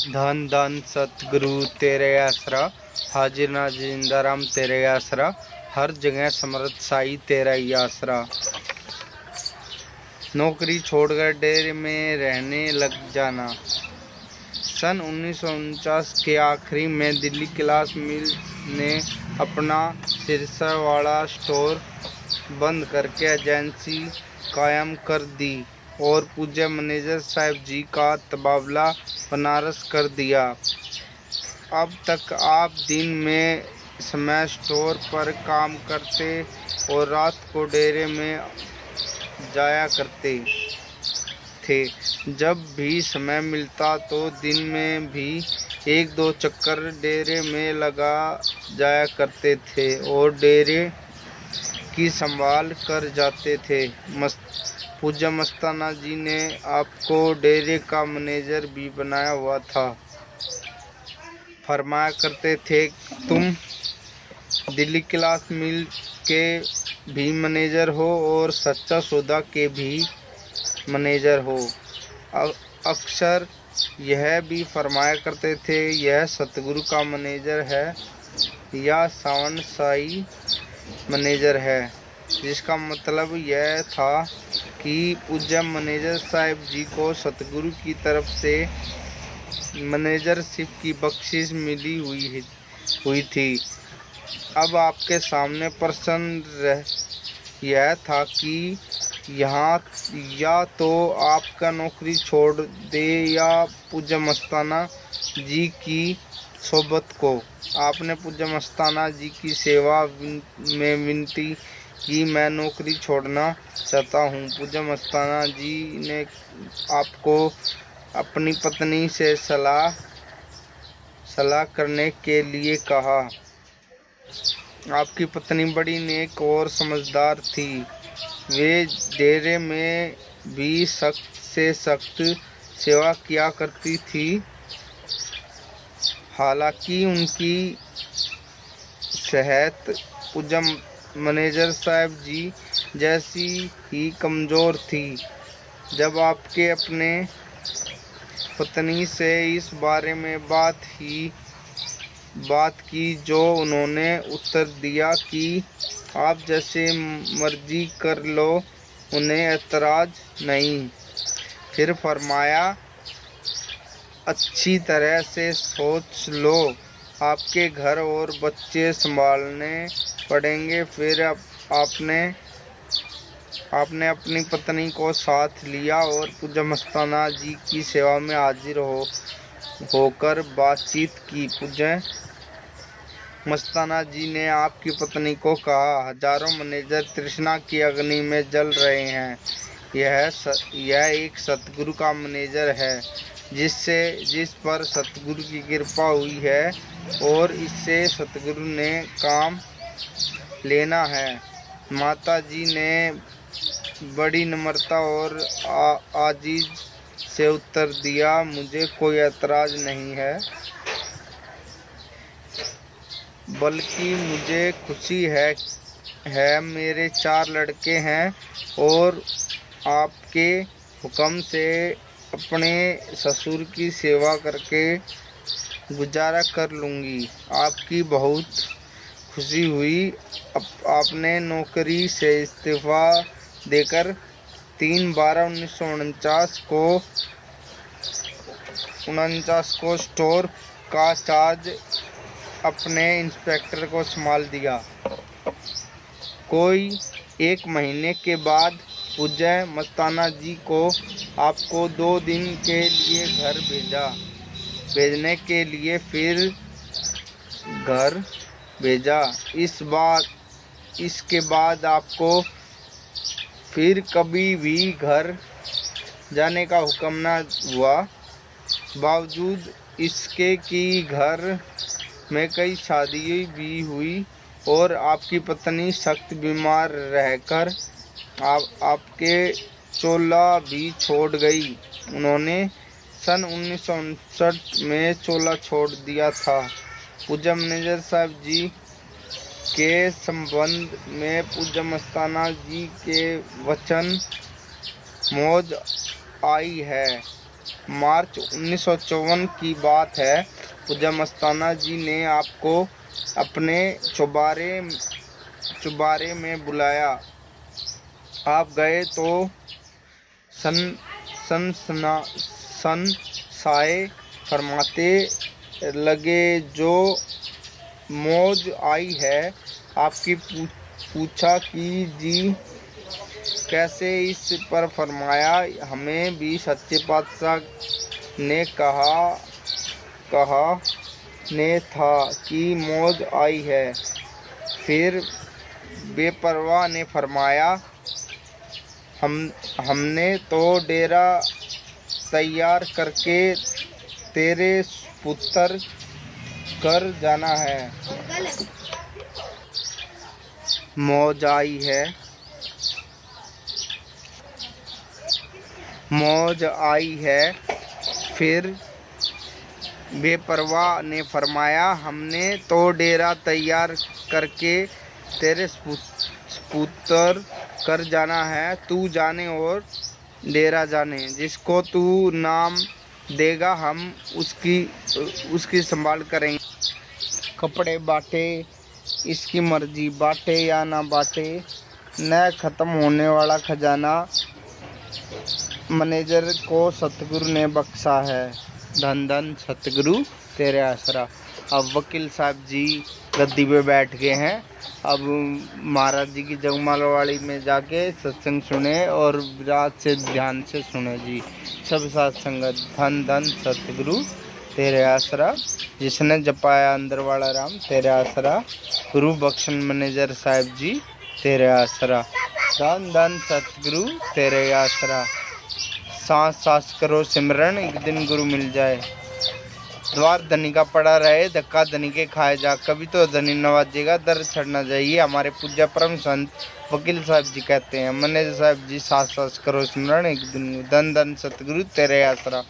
धन धन सतगुरु तेरे आसरा, हाजिर नाजिर जिंदा राम तेरे आसरा, हर जगह समर्थ साई तेरा ही आसरा। नौकरी छोड़कर डेरे में रहने लग जाना। सन 1949 के आखिरी में दिल्ली ग्लास मिल ने अपना सिरसावाड़ा स्टोर बंद करके एजेंसी कायम कर दी और पूज्य मैनेजर साहब जी का तबादला बनारस कर दिया। अब तक आप दिन में समय स्टोर पर काम करते और रात को डेरे में जाया करते थे। जब भी समय मिलता तो दिन में भी एक दो चक्कर डेरे में लगा जाया करते थे और डेरे की संभाल कर जाते थे। पूज्य मस्ताना जी ने आपको डेरे का मैनेजर भी बनाया हुआ था। फरमाया करते थे, तुम दिल्ली ग्लास मिल के भी मैनेजर हो और सच्चा सौदा के भी मैनेजर हो। अक्सर यह भी फरमाया करते थे, यह सतगुरु का मैनेजर है या सावन साई मैनेजर है, जिसका मतलब यह था कि पूज्य मैनेजर साहब जी को सतगुरु की तरफ से मैनेजरशिप की बख्शिश मिली हुई थी। अब आपके सामने प्रश्न यह था कि यहाँ या तो आपका नौकरी छोड़ दे या पूज्य मस्ताना जी की सोबत को। आपने पूज्य मस्ताना जी की सेवा में विनती कि मैं नौकरी छोड़ना चाहता हूँ। पूज्य मस्ताना जी ने आपको अपनी पत्नी से सलाह करने के लिए कहा। आपकी पत्नी बड़ी नेक और समझदार थी। वे डेरे में भी सख्त से सख्त सेवा किया करती थी। हालांकि उनकी सेहत पूज्य मैनेजर साहब जी जैसी ही कमज़ोर थी। जब आपके अपने पत्नी से इस बारे में बात की जो उन्होंने उत्तर दिया कि आप जैसे मर्जी कर लो, उन्हें ऐतराज़ नहीं। फिर फरमाया, अच्छी तरह से सोच लो, आपके घर और बच्चे संभालने पड़ेंगे। फिर आपने अपनी पत्नी को साथ लिया और पूज्य मस्ताना जी की सेवा में हाजिर होकर बातचीत की। पूज्य मस्ताना जी ने आपकी पत्नी को कहा, हजारों मैनेजर तृष्णा की अग्नि में जल रहे हैं। यह एक सतगुरु का मैनेजर है जिस पर सतगुरु की कृपा हुई है और इससे सतगुरु ने काम लेना है। माता जी ने बड़ी नम्रता और आजीज से उत्तर दिया, मुझे कोई ऐतराज नहीं है, बल्कि मुझे खुशी है। मेरे 4 लड़के हैं और आपके हुक्म से अपने ससुर की सेवा करके गुजारा कर लूँगी। आपकी बहुत खुशी हुई। आपने नौकरी से इस्तीफ़ा देकर 3/12/1949 को स्टोर का चार्ज अपने इंस्पेक्टर को संभाल दिया। कोई 1 महीने के बाद पूज्य मस्ताना जी को आपको 2 दिन के लिए घर भेजने के लिए फिर घर भेजा। इसके बाद आपको फिर कभी भी घर जाने का हुक्म न हुआ। बावजूद इसके कि घर में कई शादी भी हुई और आपकी पत्नी सख्त बीमार रहकर आपके चोला भी छोड़ गई। उन्होंने सन 1959 में चोला छोड़ दिया था। पूज्य मैनेजर साहब जी के संबंध में पूज्य मस्ताना जी के वचन मौज आई है। मार्च 1954 की बात है। पूजा मस्ताना जी ने आपको अपने चुबारे में बुलाया। आप गए तो साए फरमाते लगे, जो मौज आई है आपकी। पूछा कि जी कैसे? इस पर फरमाया, हमें भी सच्चे पातशाह ने कहा था कि मौज आई है। फिर बेपरवाह ने फरमाया, हमने तो डेरा तैयार करके तेरे पुत्र कर जाना है। मौज आई है, मौज आई है। फिर बेपरवाह ने फरमाया, हमने तो डेरा तैयार करके तेरे पुत्र कर जाना है। तू जाने और डेरा जाने, जिसको तू नाम देगा हम उसकी संभाल करेंगे। कपड़े बांटे, इसकी मर्जी, बांटे या ना बांटे, न खत्म होने वाला खजाना मैनेजर को सतगुरु ने बख्शा है। धन धन सतगुरु तेरे आसरा। अब वकील साहब जी गद्दी पे बैठ गए हैं। अब महाराज जी की जगमालवाड़ी में जाके सत्संग सुने और रात से ध्यान से सुने जी। सब साथ संगत। धन धन सतगुरु तेरे आसरा, जिसने जपाया अंदर वाला राम तेरे आसरा। गुरु बख्शन मैनेजर साहब जी तेरे आसरा। धन धन सतगुरु तेरे आसरा। सांस सांस करो सिमरन, एक दिन गुरु मिल जाए। द्वार धनी का पड़ा रहे, धक्का धनी के खाए जा। कभी तो धनी नवाजेगा, दर छड़ना जाइए। हमारे पूज्य परम संत वकील साहब जी कहते हैं, मैनेजर साहब जी सांस सांस करो सिमरन, एक दिन। धन धन सतगुरु तेरे आसरा।